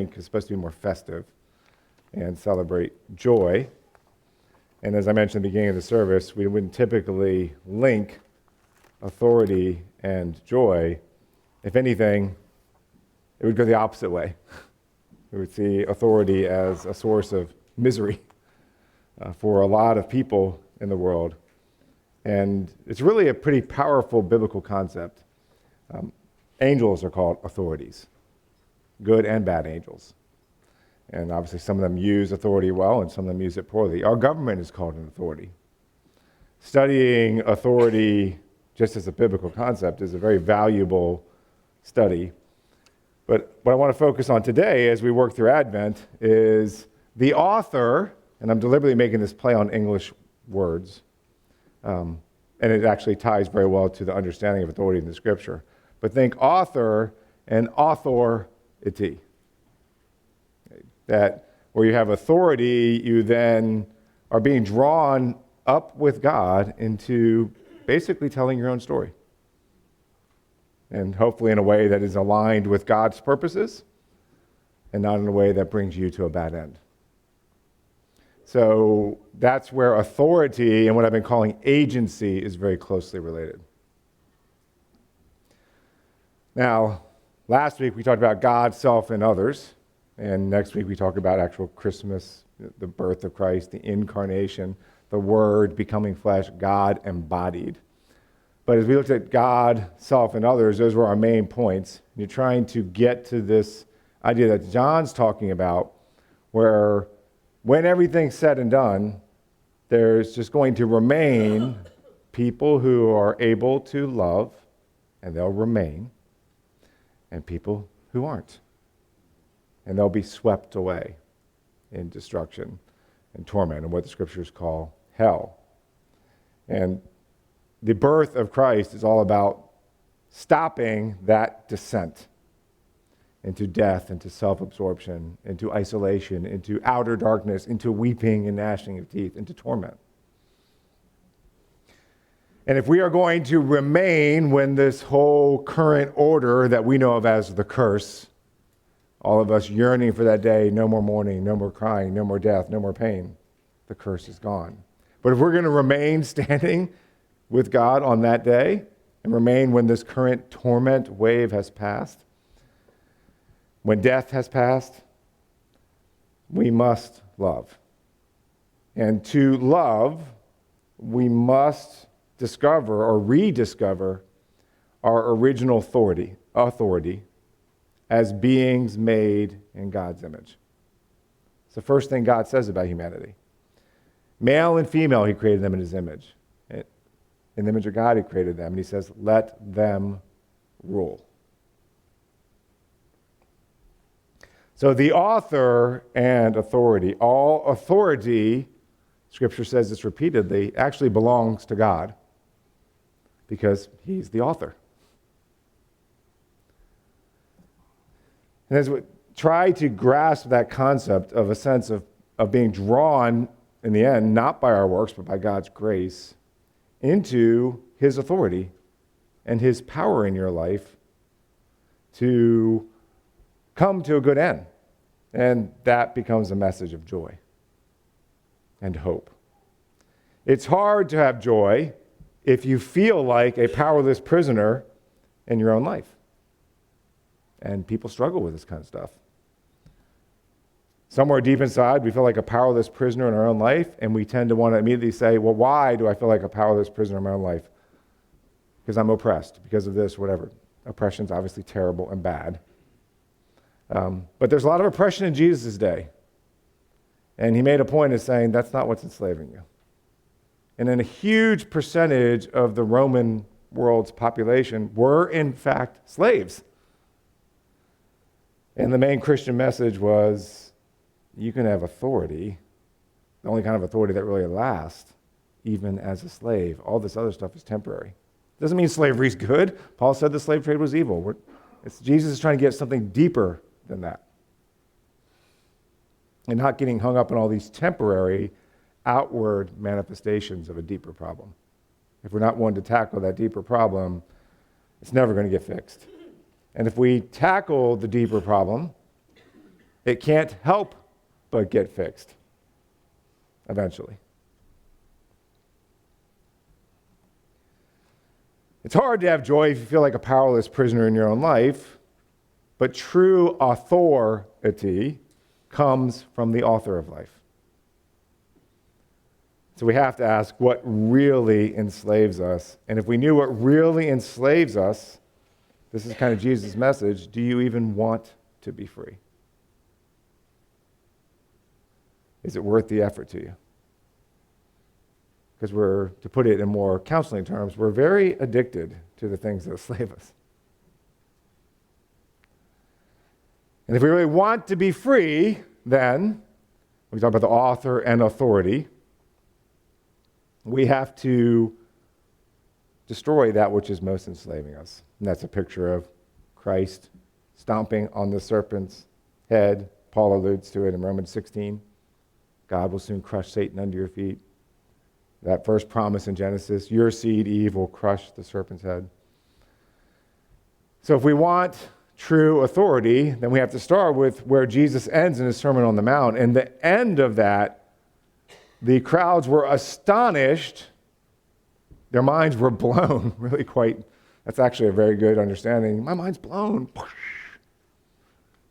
Link is supposed to be more festive and celebrate joy. And as I mentioned at the beginning of the service, we wouldn't typically link authority and joy. If anything, it would go the opposite way. We would see authority as a source of misery for a lot of people in the world. And it's really a pretty powerful biblical concept. Angels are called authorities, good and bad angels. And obviously some of them use authority well and some of them use it poorly. Our government is called an authority. Studying authority just as a biblical concept is a very valuable study. But what I want to focus on today as we work through Advent is the author, and I'm deliberately making this play on English words, and it actually ties very well to the understanding of authority in the Scripture. But think author and authority. That where you have authority, you then are being drawn up with God into basically telling your own story. And hopefully in a way that is aligned with God's purposes and not in a way that brings you to a bad end. So that's where authority and what I've been calling agency is very closely related. Now, last week we talked about God, self, and others. And next week we talk about actual Christmas, the birth of Christ, the incarnation, the Word becoming flesh, God embodied. But as we looked at God, self, and others, those were our main points. You're trying to get to this idea that John's talking about, where when everything's said and done, there's just going to remain people who are able to love, and they'll remain, and people who aren't. And they'll be swept away in destruction and torment, and what the Scriptures call hell. And the birth of Christ is all about stopping that descent into death, into self-absorption, into isolation, into outer darkness, into weeping and gnashing of teeth, into torment. And if we are going to remain when this whole current order that we know of as the curse, all of us yearning for that day, no more mourning, no more crying, no more death, no more pain, the curse is gone. But if we're going to remain standing with God on that day and remain when this current torment wave has passed, when death has passed, we must love. And to love, we must discover or rediscover our original authority as beings made in God's image. It's the first thing God says about humanity. Male and female, he created them in his image. In the image of God, he created them. And he says, let them rule. So the author and authority, all authority, Scripture says this repeatedly, actually belongs to God because he's the author. And as we try to grasp that concept of a sense of being drawn, in the end, not by our works, but by God's grace, into his authority and his power in your life to come to a good end. And that becomes a message of joy and hope. It's hard to have joy if you feel like a powerless prisoner in your own life. And people struggle with this kind of stuff. Somewhere deep inside, we feel like a powerless prisoner in our own life, and we tend to want to immediately say, well, why do I feel like a powerless prisoner in my own life? Because I'm oppressed, because of this, whatever. Oppression's obviously terrible and bad. But there's a lot of oppression in Jesus' day. And he made a point of saying, that's not what's enslaving you. And then a huge percentage of the Roman world's population were, in fact, slaves. And the main Christian message was, you can have authority, the only kind of authority that really lasts, even as a slave. All this other stuff is temporary. Doesn't mean slavery is good. Paul said the slave trade was evil. Jesus is trying to get something deeper than that. And not getting hung up on all these temporary outward manifestations of a deeper problem. If we're not willing to tackle that deeper problem, it's never going to get fixed. And if we tackle the deeper problem, it can't help but get fixed eventually. It's hard to have joy if you feel like a powerless prisoner in your own life, but true authority comes from the author of life. So we have to ask what really enslaves us. And if we knew what really enslaves us, this is kind of Jesus' message, do you even want to be free? Is it worth the effort to you? Because to put it in more counseling terms, we're very addicted to the things that enslave us. And if we really want to be free, then, we talk about the author and authority, we have to destroy that which is most enslaving us. And that's a picture of Christ stomping on the serpent's head. Paul alludes to it in Romans 16. God will soon crush Satan under your feet. That first promise in Genesis, your seed, Eve, will crush the serpent's head. So if we want true authority, then we have to start with where Jesus ends in his Sermon on the Mount. And the end of that, the crowds were astonished. Their minds were blown, really quite. That's actually a very good understanding. My mind's blown.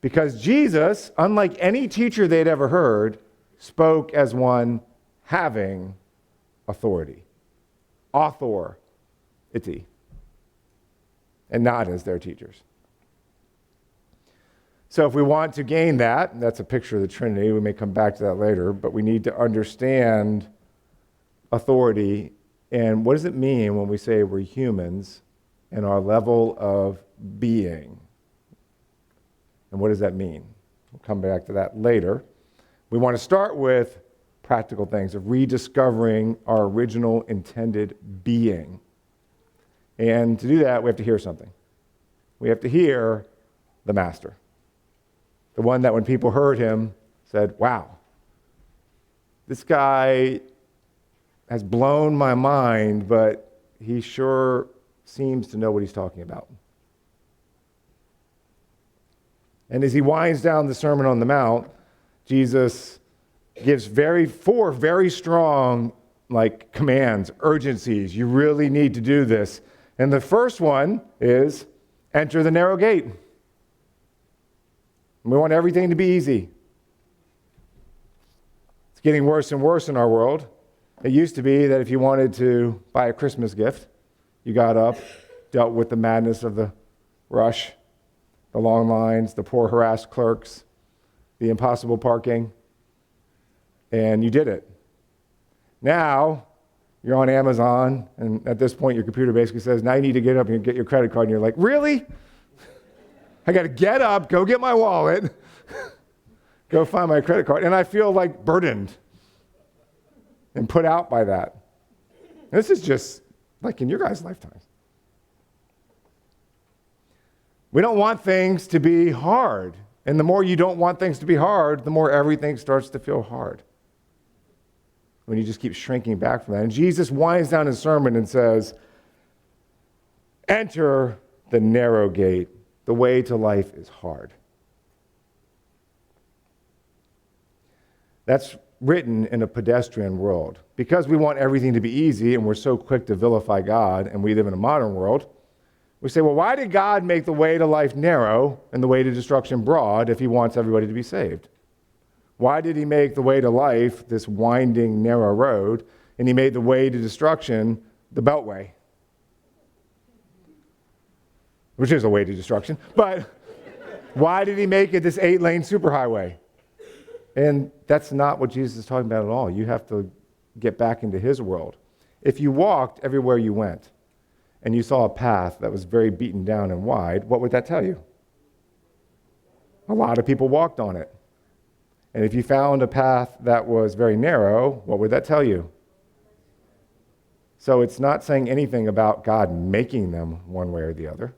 Because Jesus, unlike any teacher they'd ever heard, spoke as one having authority. Authority. And not as their teachers. So if we want to gain that, that's a picture of the Trinity. We may come back to that later, but we need to understand authority and what does it mean when we say we're humans and our level of being. And what does that mean? We'll come back to that later. We want to start with practical things of rediscovering our original intended being. And to do that, we have to hear something. We have to hear the Master. The one that when people heard him said, wow, this guy has blown my mind, but he sure seems to know what he's talking about. And as he winds down the Sermon on the Mount, Jesus gives four very strong commands, urgencies. You really need to do this. And the first one is enter the narrow gate. We want everything to be easy. It's getting worse and worse in our world. It used to be that if you wanted to buy a Christmas gift, you got up, dealt with the madness of the rush, the long lines, the poor harassed clerks, the impossible parking, and you did it. Now, you're on Amazon, and at this point, your computer basically says, now you need to get up and get your credit card, and you're like, really? I got to get up, go get my wallet, go find my credit card, and I feel burdened and put out by that. This is just in your guys' lifetimes. We don't want things to be hard, and the more you don't want things to be hard, the more everything starts to feel hard. When you just keep shrinking back from that. And Jesus winds down his sermon and says, enter the narrow gate. The way to life is hard. That's written in a pedestrian world. Because we want everything to be easy and we're so quick to vilify God and we live in a modern world, we say, well, why did God make the way to life narrow and the way to destruction broad if he wants everybody to be saved? Why did he make the way to life this winding, narrow road and he made the way to destruction the beltway? Which is a way to destruction. But why did he make it this 8-lane superhighway? And that's not what Jesus is talking about at all. You have to get back into his world. If you walked everywhere you went and you saw a path that was very beaten down and wide, what would that tell you? A lot of people walked on it. And if you found a path that was very narrow, what would that tell you? So it's not saying anything about God making them one way or the other.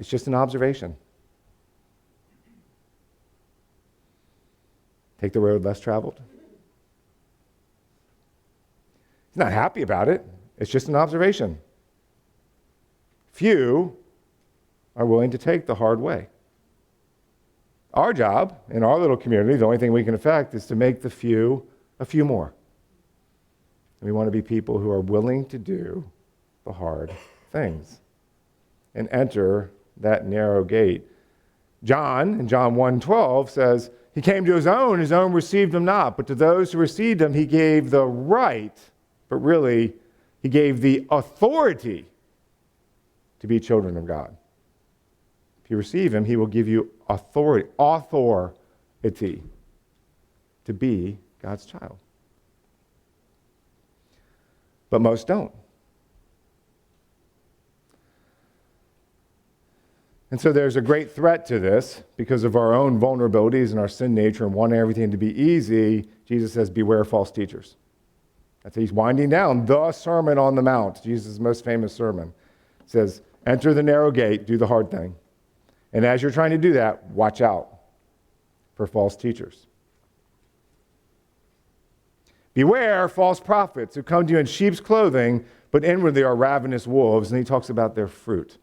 It's just an observation. Take the road less traveled. He's not happy about it. It's just an observation. Few are willing to take the hard way. Our job in our little community, the only thing we can affect is to make the few a few more. And we want to be people who are willing to do the hard things and enter that narrow gate. John, in John 1:12, says, he came to his own received him not. But to those who received him, he gave the right, but really, he gave the authority to be children of God. If you receive him, he will give you authority to be God's child. But most don't. And so there's a great threat to this because of our own vulnerabilities and our sin nature and wanting everything to be easy. Jesus says, beware false teachers. That's he's winding down the Sermon on the Mount, Jesus' most famous sermon. It says, enter the narrow gate, do the hard thing. And as you're trying to do that, watch out for false teachers. Beware false prophets who come to you in sheep's clothing, but inwardly are ravenous wolves. And he talks about their fruit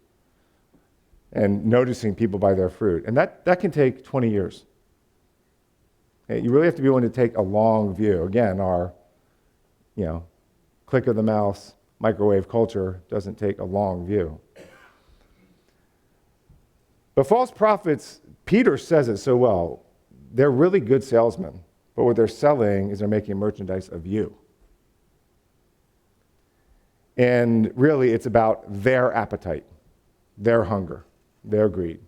and noticing people by their fruit. And that can take 20 years. You really have to be willing to take a long view. Again, our click of the mouse, microwave culture doesn't take a long view. But false prophets, Peter says it so well, they're really good salesmen, but what they're selling is they're making merchandise of you. And really, it's about their appetite, their hunger, their greed.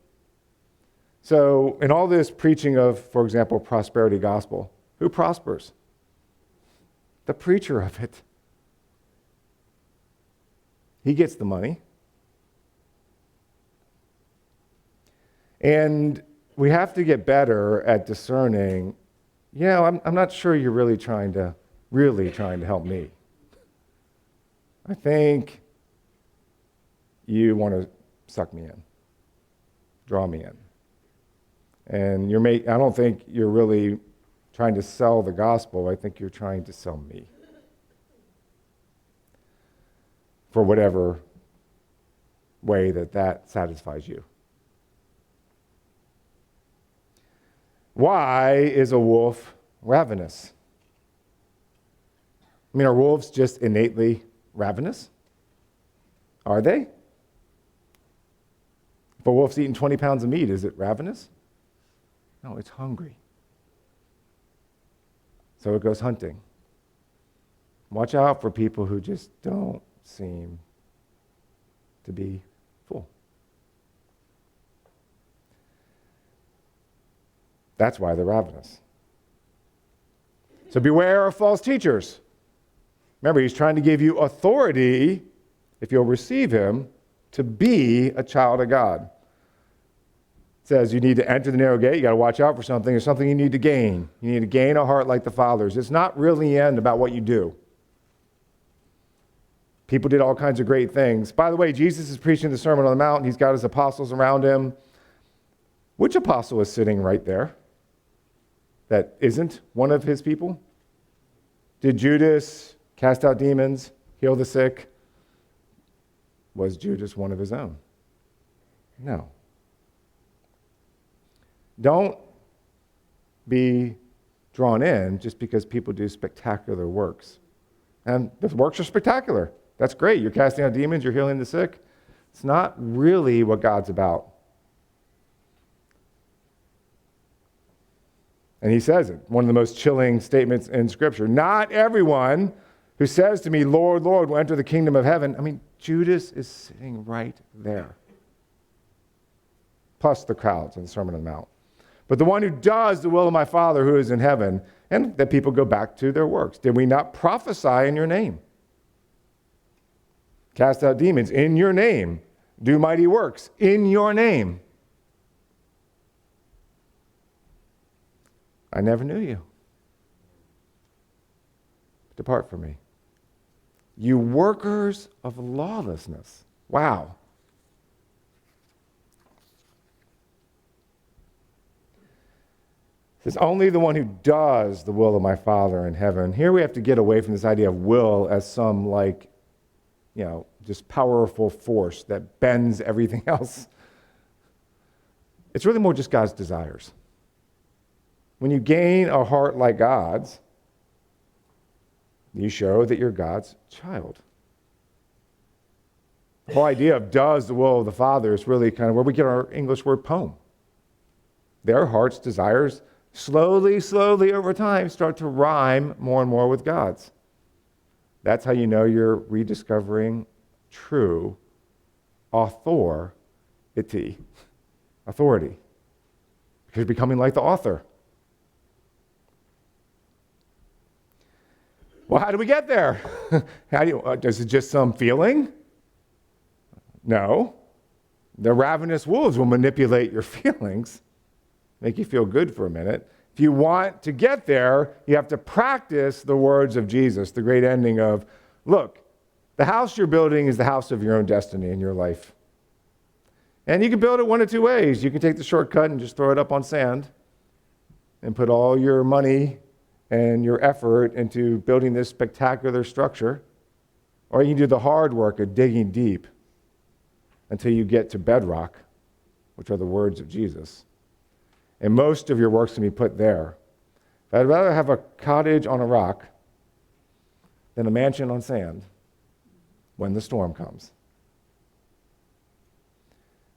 So in all this preaching of, for example, prosperity gospel, who prospers? The preacher of it. He gets the money. And we have to get better at discerning, I'm not sure you're really trying to help me. I think you want to suck me in, draw me in. And I don't think you're really trying to sell the gospel. I think you're trying to sell me for whatever way that satisfies you. Why is a wolf ravenous? Are wolves just innately ravenous? Are they? If a wolf's eating 20 pounds of meat, is it ravenous? No, it's hungry. So it goes hunting. Watch out for people who just don't seem to be full. That's why they're ravenous. So beware of false teachers. Remember, he's trying to give you authority, if you'll receive him, to be a child of God. It says you need to enter the narrow gate. You got to watch out for something. There's something you need to gain. You need to gain a heart like the Father's. It's not really the end about what you do. People did all kinds of great things. By the way, Jesus is preaching the Sermon on the Mount. He's got his apostles around him. Which apostle is sitting right there that isn't one of his people? Did Judas cast out demons, heal the sick? Was Judas one of his own? No. Don't be drawn in just because people do spectacular works. And the works are spectacular. That's great. You're casting out demons, you're healing the sick. It's not really what God's about. And he says it, one of the most chilling statements in Scripture. Not everyone who says to me, Lord, Lord, will enter the kingdom of heaven. Judas is sitting right there. Plus the crowds in the Sermon on the Mount. But the one who does the will of my Father who is in heaven, and that people go back to their works. Did we not prophesy in your name? Cast out demons in your name. Do mighty works in your name. I never knew you. Depart from me. You workers of lawlessness. Wow. It says, only the one who does the will of my Father in heaven. Here we have to get away from this idea of will as some just powerful force that bends everything else. It's really more just God's desires. When you gain a heart like God's, you show that you're God's child. The whole idea of does the will of the Father is really kind of where we get our English word poem. Their heart's desires slowly over time start to rhyme more and more with God's. That's how you know you're rediscovering true authority. Because you're becoming like the author. Well, how do we get there? Is it just some feeling? No. The ravenous wolves will manipulate your feelings, make you feel good for a minute. If you want to get there, you have to practice the words of Jesus, the great ending of, look, the house you're building is the house of your own destiny in your life. And you can build it one of two ways. You can take the shortcut and just throw it up on sand and put all your money and your effort into building this spectacular structure. Or you can do the hard work of digging deep until you get to bedrock, which are the words of Jesus. And most of your work's can be put there. But I'd rather have a cottage on a rock than a mansion on sand when the storm comes.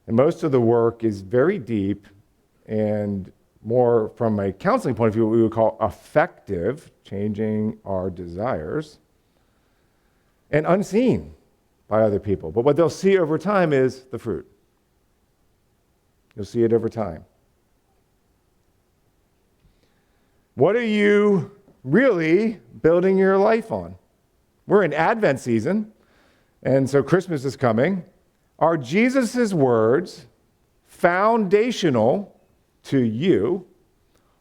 And most of the work is very deep and more from a counseling point of view, what we would call affective, changing our desires, and unseen by other people. But what they'll see over time is the fruit. You'll see it over time. What are you really building your life on? We're in Advent season, and so Christmas is coming. Are Jesus' words foundational to you,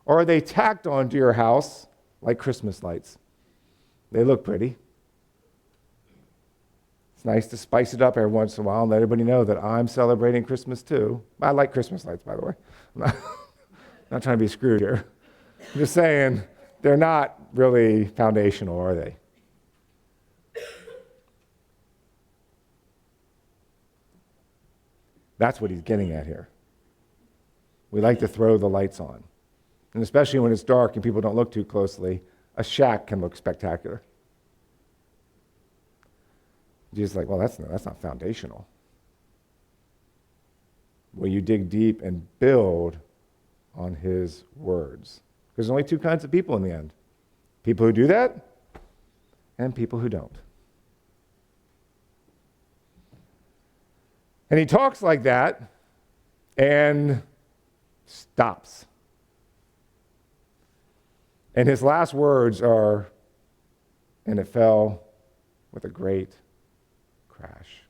or are they tacked onto your house like Christmas lights? They look pretty. It's nice to spice it up every once in a while and let everybody know that I'm celebrating Christmas too. I like Christmas lights, by the way. I'm not trying to be screwed here. I'm just saying they're not really foundational, are they? That's what he's getting at here. We like to throw the lights on. And especially when it's dark and people don't look too closely, a shack can look spectacular. Jesus is like, well, that's not foundational. Well, you dig deep and build on his words. Because there's only two kinds of people in the end. People who do that and people who don't. And he talks like that and stops. And his last words are, and it fell with a great crash.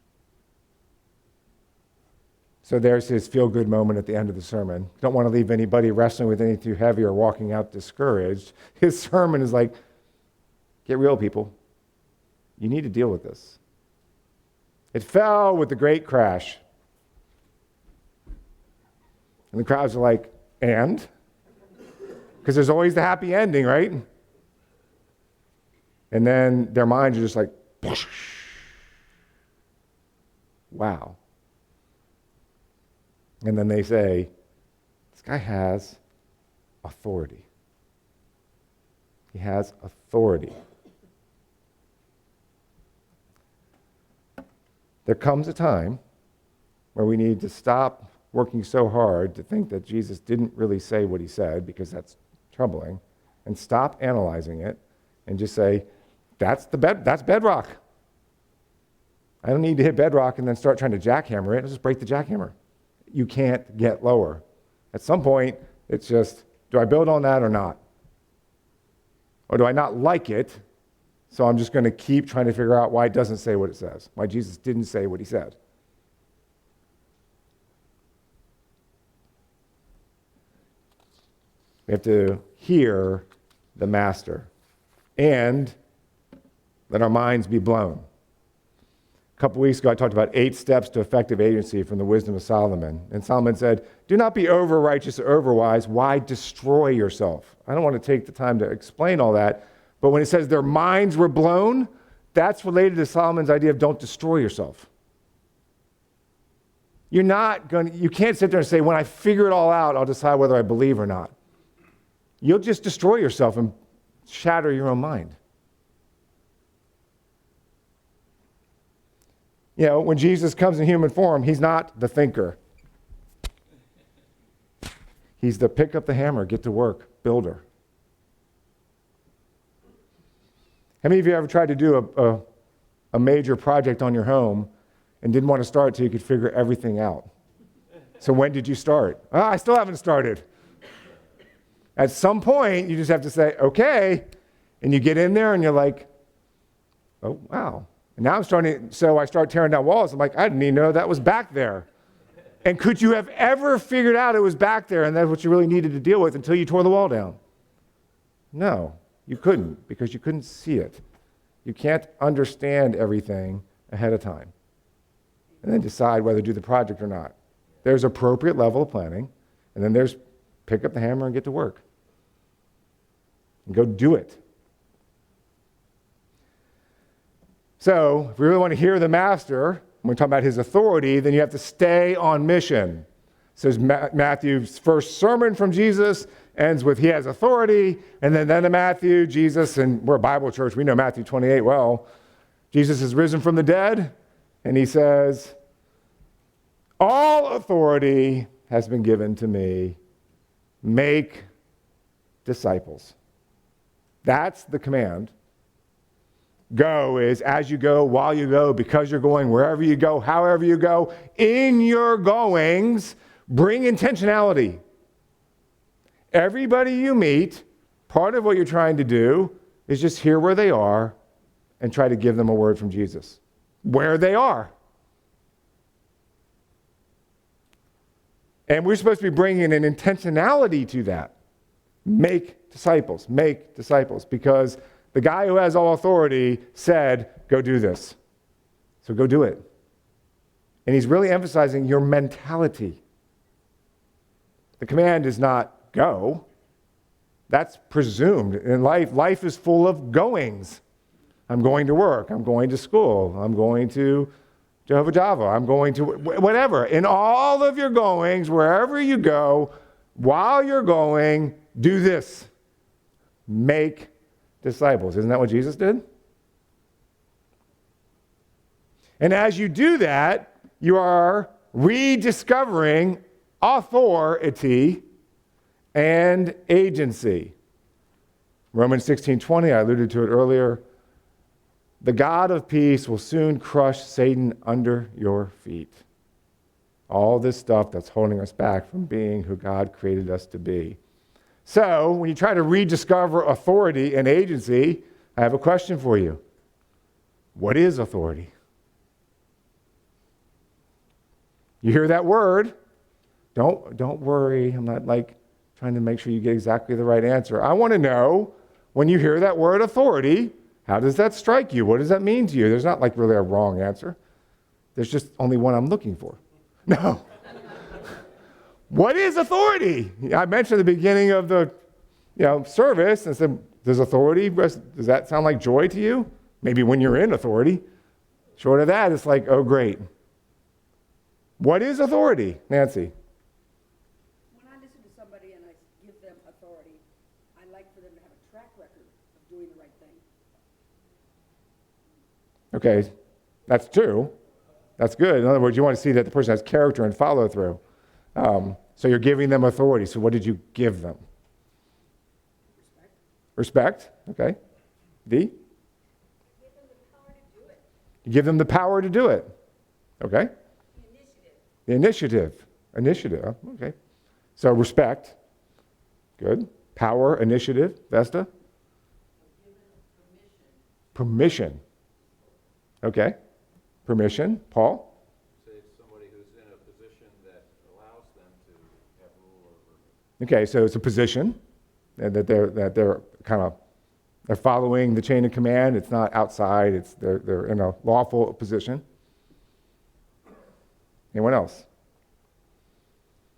So there's his feel-good moment at the end of the sermon. Don't want to leave anybody wrestling with anything too heavy or walking out discouraged. His sermon is like, get real, people. You need to deal with this. It fell with a great crash. And the crowds are like, and? Because there's always the happy ending, right? And then their minds are just like, wow. And then they say, this guy has authority. He has authority. There comes a time where we need to stop working so hard to think that Jesus didn't really say what he said, because that's troubling, and stop analyzing it and just say, that's bedrock. I don't need to hit bedrock and then start trying to jackhammer it. I'll just break the jackhammer. You can't get lower. At some point, it's just, do I build on that or not? Or do I not like it, so I'm just going to keep trying to figure out why it doesn't say what it says, why Jesus didn't say what he said? We have to hear the master and let our minds be blown. A couple weeks ago, I talked about 8 steps to effective agency from the wisdom of Solomon. And Solomon said, do not be over-righteous or over-wise. Why destroy yourself? I don't want to take the time to explain all that. But when it says their minds were blown, that's related to Solomon's idea of don't destroy yourself. You can't sit there and say, when I figure it all out, I'll decide whether I believe or not. you'll just destroy yourself and shatter your own mind. You know, when Jesus comes in human form, he's not the thinker. He's the pick up the hammer, get to work, builder. How many of you ever tried to do a major project on your home and didn't want to start until you could figure everything out? So when did you start? Oh, I still haven't started. At some point, you just have to say, okay, and you get in there and you're like, oh, wow. And now so I start tearing down walls. I'm like, I didn't even know that was back there. And could you have ever figured out it was back there and that's what you really needed to deal with until you tore the wall down? No, you couldn't, because you couldn't see it. You can't understand everything ahead of time and then decide whether to do the project or not. There's appropriate level of planning, and then there's pick up the hammer and get to work. And go do it. So, if we really want to hear the master, when we talk about his authority, then you have to stay on mission. So Matthew's first sermon from Jesus ends with he has authority, and then in Matthew, Jesus, and we're a Bible church, we know Matthew 28 well. Jesus is risen from the dead, and he says, all authority has been given to me. Make disciples. That's the command. Go is as you go, while you go, because you're going, wherever you go, however you go. In your goings, bring intentionality. Everybody you meet, part of what you're trying to do is just hear where they are and try to give them a word from Jesus. Where they are. And we're supposed to be bringing an intentionality to that. Make disciples, because the guy who has all authority said, go do this. So go do it. And he's really emphasizing your mentality. The command is not go. That's presumed. In life, life is full of goings. I'm going to work. I'm going to school. I'm going to Jehovah Java. I'm going to whatever. In all of your goings, wherever you go, while you're going, do this. Make disciples. Isn't that what Jesus did? And as you do that, you are rediscovering authority and agency. Romans 16:20, I alluded to it earlier. The God of peace will soon crush Satan under your feet. All this stuff that's holding us back from being who God created us to be. So, when you try to rediscover authority and agency, I have a question for you. What is authority? You hear that word? Don't worry. I'm not trying to make sure you get exactly the right answer. I want to know, when you hear that word authority, how does that strike you? What does that mean to you? There's not really a wrong answer. There's just only one I'm looking for. No. What is authority? I mentioned at the beginning of the service and said, does that sound like joy to you? Maybe when you're in authority. Short of that, it's like, oh, great. What is authority, Nancy? When I listen to somebody and I give them authority, I like for them to have a track record of doing the right thing. Okay, that's true. That's good. In other words, you want to see that the person has character and follow through. So you're giving them authority. So what did you give them? Respect. Okay. D? Give them the power to do it. You give them the power to do it. Okay. The initiative. Initiative. Okay. So respect. Good. Power, initiative. Vesta? Permission. Okay. Permission. Paul? Okay, so it's a position that they're they're following the chain of command. It's not outside. They're in a lawful position. Anyone else?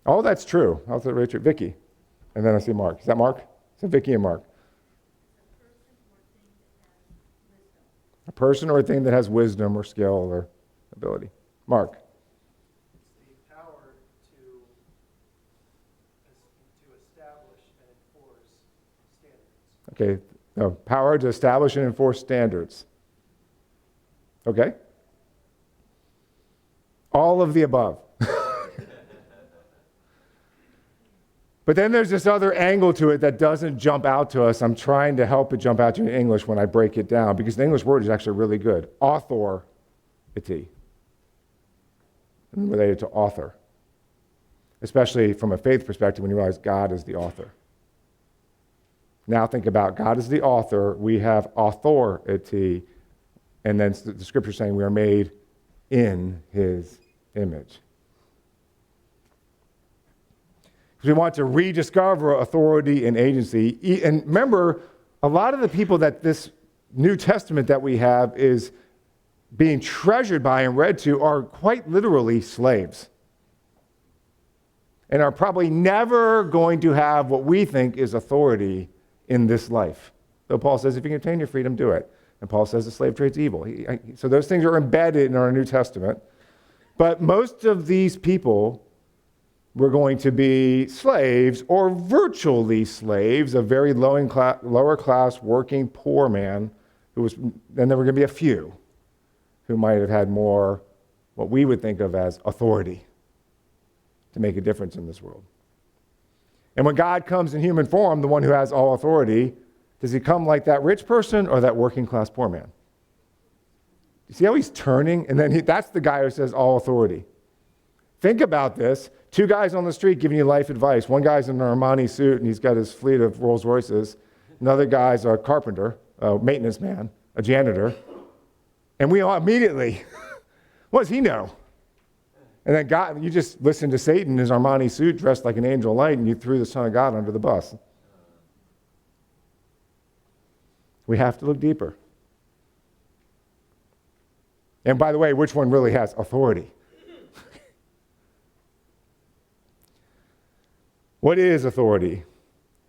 Oh, that's true. I'll say Richard, Vicky, and then I see Mark. Is that Mark? So Vicky and Mark. A person or a thing that has wisdom or skill or ability. Mark. Establish and enforce Okay, no, power to establish and enforce standards. Okay? All of the above. But then there's this other angle to it that doesn't jump out to us. I'm trying to help it jump out to you in English when I break it down, because the English word is actually really good. Authority. Related to author. Especially from a faith perspective when you realize God is the author. Now think about God is the author, we have authority, and then the scripture saying we are made in his image. Because we want to rediscover authority and agency. And remember, a lot of the people that this New Testament that we have is being treasured by and read to are quite literally slaves. And are probably never going to have what we think is authority in this life. Though Paul says, if you can obtain your freedom, do it. And Paul says the slave trade's evil. So those things are embedded in our New Testament. But most of these people were going to be slaves or virtually slaves, a very lower class working poor man who was, and there were going to be a few who might have had more what we would think of as authority to make a difference in this world. And when God comes in human form, the one who has all authority, does he come like that rich person or that working class poor man? You see how he's turning? And then that's the guy who says all authority. Think about this. Two guys on the street giving you life advice. One guy's in an Armani suit and he's got his fleet of Rolls Royces. Another guy's a carpenter, a maintenance man, a janitor. And we all immediately, what does he know? And then God, you just listened to Satan in his Armani suit dressed like an angel of light and you threw the Son of God under the bus. We have to look deeper. And by the way, which one really has authority? What is authority?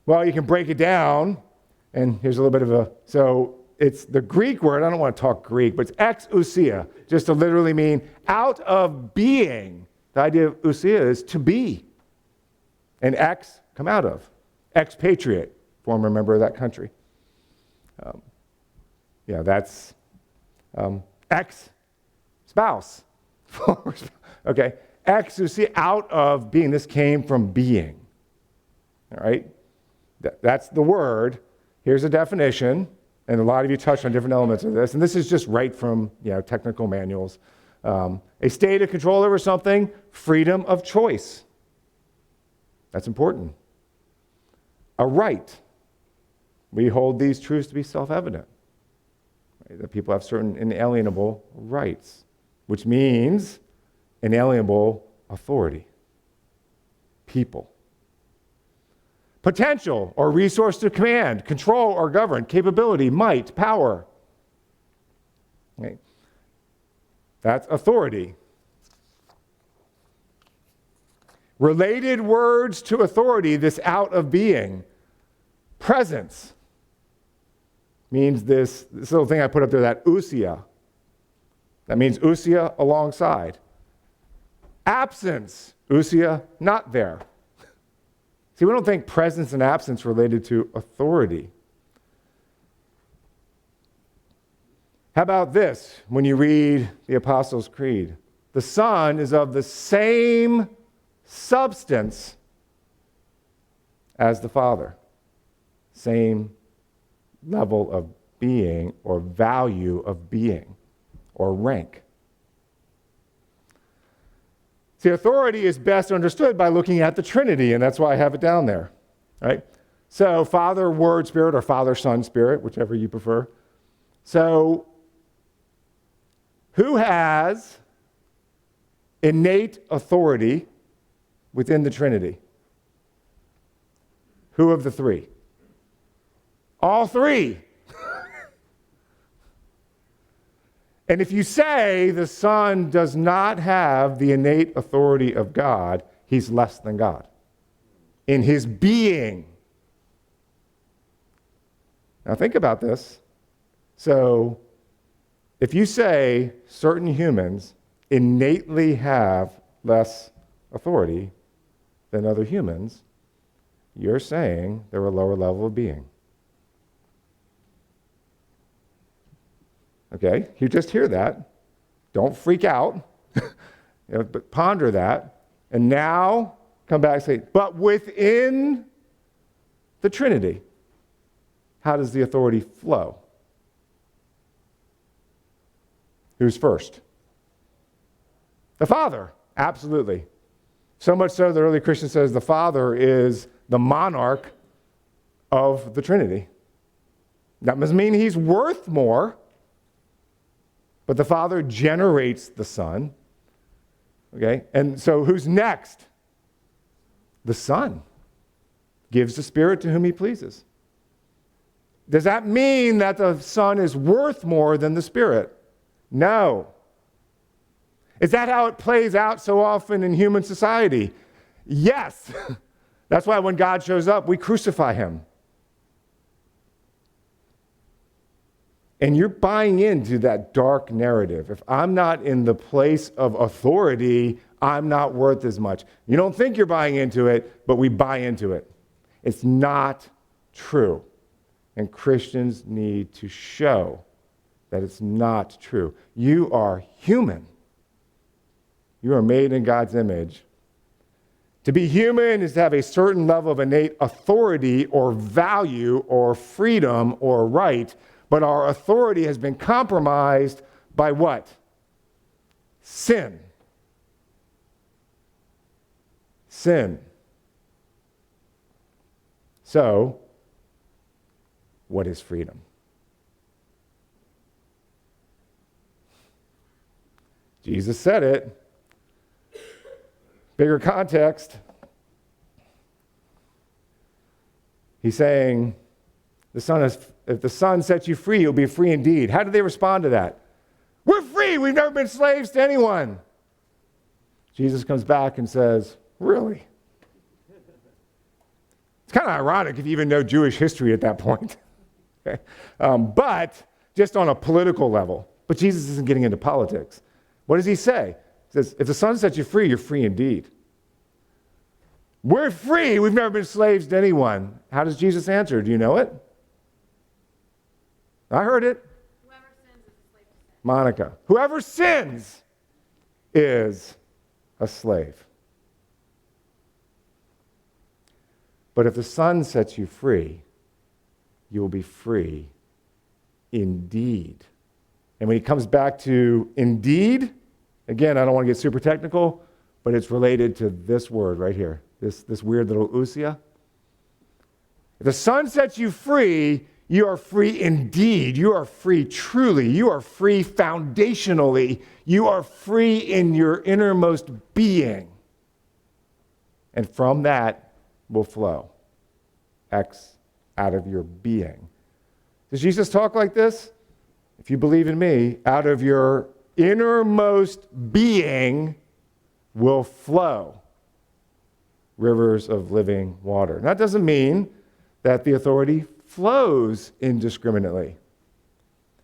Well, you can break it down, and here's a little bit of so it's the Greek word, I don't want to talk Greek, but it's exousia, just to literally mean out of being. The idea of ousia is to be. And ex, come out of. Expatriate, former member of that country. That's ex-spouse. Okay, exousia, out of being. This came from being. All right? That's the word. Here's a definition, and a lot of you touched on different elements of this, and this is just right from technical manuals. A state of control over something, freedom of choice. That's important. A right. We hold these truths to be self-evident. Right? That people have certain inalienable rights, which means inalienable authority. People. Potential or resource to command, control or govern, capability, might, power. Okay. That's authority. Related words to authority, this out of being. Presence means this little thing I put up there, that ousia. That means ousia alongside. Absence, ousia not there. See, we don't think presence and absence related to authority. How about this when you read the Apostles' Creed? The Son is of the same substance as the Father. Same level of being or value of being or rank. See, authority is best understood by looking at the Trinity, and that's why I have it down there, right? So Father, Word, Spirit, or Father, Son, Spirit, whichever you prefer. So who has innate authority within the Trinity? Who of the three? All three. And if you say the Son does not have the innate authority of God, he's less than God in his being. Now think about this. So if you say certain humans innately have less authority than other humans, you're saying they're a lower level of being. Okay, you just hear that. Don't freak out, but ponder that. And now come back and say, but within the Trinity, how does the authority flow? Who's first? The Father, absolutely. So much so the early Christian says the Father is the monarch of the Trinity. That must mean he's worth more, but the Father generates the Son. Okay, and so who's next? The Son gives the Spirit to whom he pleases. Does that mean that the Son is worth more than the Spirit? No. Is that how it plays out so often in human society? Yes. That's why when God shows up, we crucify him. And you're buying into that dark narrative. If I'm not in the place of authority, I'm not worth as much. You don't think you're buying into it, but we buy into it. It's not true. And Christians need to show that it's not true. You are human. You are made in God's image. To be human is to have a certain level of innate authority or value or freedom or right, but our authority has been compromised by what? Sin. Sin. So, what is freedom? Jesus said it. Bigger context. He's saying, if the Son sets you free, you'll be free indeed. How did they respond to that? We're free. We've never been slaves to anyone. Jesus comes back and says, really? It's kind of ironic if you even know Jewish history at that point. Okay? But just on a political level. But Jesus isn't getting into politics. What does he say? He says, if the Son sets you free, you're free indeed. We're free. We've never been slaves to anyone. How does Jesus answer? Do you know it? I heard it. Whoever sins is a slave to sin. Monica. Whoever sins is a slave. But if the Son sets you free, you will be free indeed. And when he comes back to indeed, again, I don't want to get super technical, but it's related to this word right here, this weird little ousia. If the Son sets you free, you are free indeed. You are free truly. You are free foundationally. You are free in your innermost being. And from that will flow X out of your being. Does Jesus talk like this? If you believe in me, out of your innermost being will flow rivers of living water. And that doesn't mean that the authority flows indiscriminately.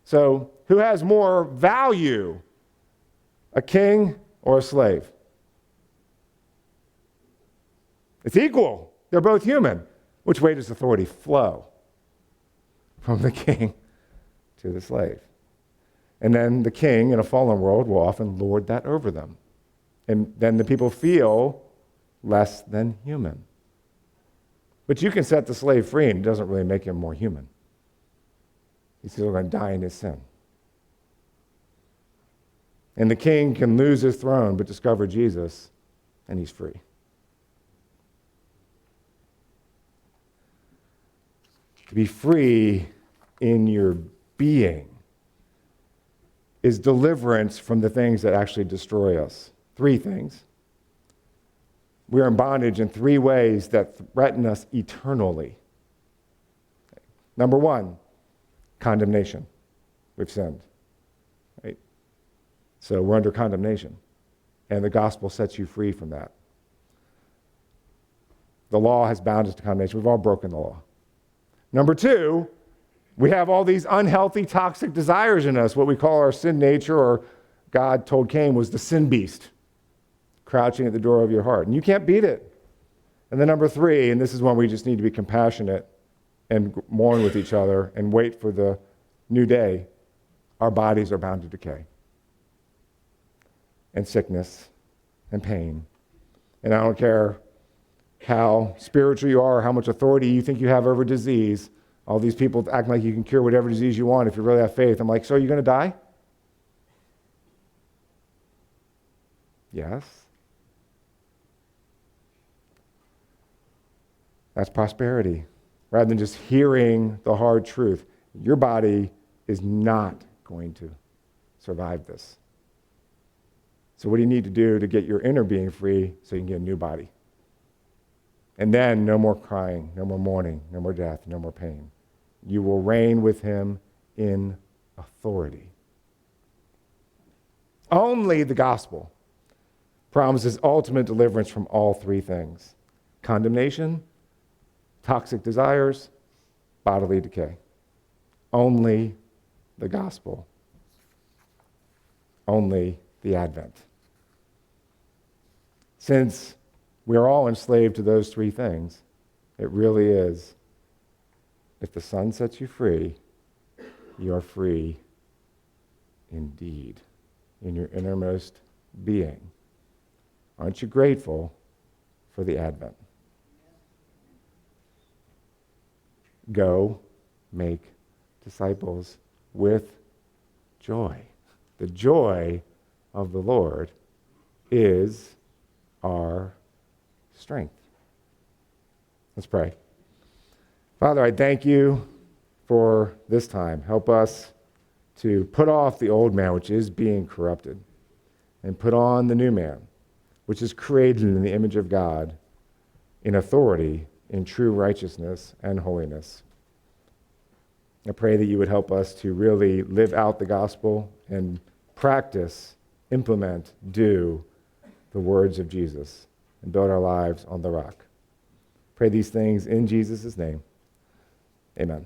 So, who has more value, a king or a slave? It's equal. They're both human. Which way does authority flow? From the king to the slave. And then the king in a fallen world will often lord that over them. And then the people feel less than human. But you can set the slave free and it doesn't really make him more human. He's still going to die in his sin. And the king can lose his throne but discover Jesus and he's free. To be free in your being is deliverance from the things that actually destroy us. 3 things. We are in bondage in 3 ways that threaten us eternally. Number 1, condemnation. We've sinned. Right? So we're under condemnation. And the gospel sets you free from that. The law has bound us to condemnation. We've all broken the law. Number 2, we have all these unhealthy, toxic desires in us, what we call our sin nature, or God told Cain was the sin beast, crouching at the door of your heart. And you can't beat it. And then number 3, and this is when we just need to be compassionate and mourn with each other and wait for the new day, our bodies are bound to decay and sickness and pain. And I don't care how spiritual you are or how much authority you think you have over disease. All these people act like you can cure whatever disease you want if you really have faith. I'm like, so are you going to die? Yes. That's prosperity. Rather than just hearing the hard truth, your body is not going to survive this. So what do you need to do to get your inner being free so you can get a new body? And then no more crying, no more mourning, no more death, no more pain. You will reign with him in authority. Only the gospel promises ultimate deliverance from all three things: condemnation, toxic desires, bodily decay. Only the gospel. Only the Advent. Since we are all enslaved to those three things, it really is, if the Son sets you free, you are free indeed in your innermost being. Aren't you grateful for the Advent? Go make disciples with joy. The joy of the Lord is our strength. Let's pray. Father, I thank you for this time. Help us to put off the old man, which is being corrupted, and put on the new man, which is created in the image of God, in authority, in true righteousness and holiness. I pray that you would help us to really live out the gospel and practice, implement, do the words of Jesus and build our lives on the rock. Pray these things in Jesus' name. Amen.